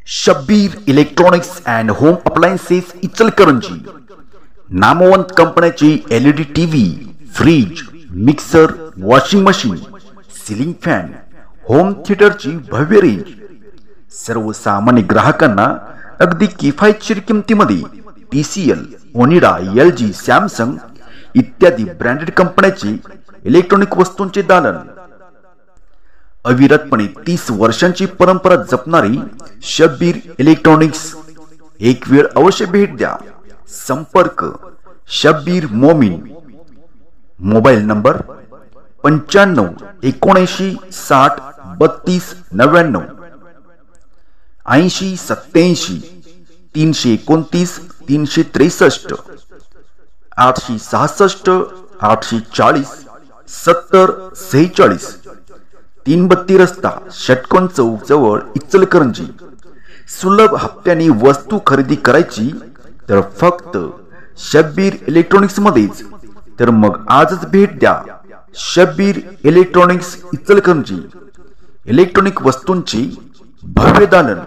Shabbir electronics and home appliances Ichalkaranji नामवंत कंपन्याची LED TV, fridge, mixer, washing machine, ceiling fan, home थिएटरची भव्य range सर्वसामान्य ग्राहकांना अगदी किफायतशीर किमतीमध्ये TCL, ओनिडा, LG, सॅमसंग इत्यादी ब्रँडेड कंपन्याची इलेक्ट्रॉनिक वस्तूंचे दालन। अविरतपणे 30 वर्षांची परंपरा जपणारी शब्बीर इलेक्ट्रॉनिक्स एक वेळ अवश्य भेट द्या। संपर्क शब्बीर मोमीन, मोबाईल नंबर 95 79 60 32 99 80 87 329 363 866 840 70 46 332 रस्ता षटकोन चौक जवळ इचलकरंजी। सुलभ हप्त्याने वस्तू खरेदी करायची तर फक्त शब्बीर इलेक्ट्रॉनिक्स मध्येच, तर मग आजच भेट द्या। शब्बीर इलेक्ट्रॉनिक्स इचलकरंजी, इलेक्ट्रॉनिक वस्तूंची भव्य दालन।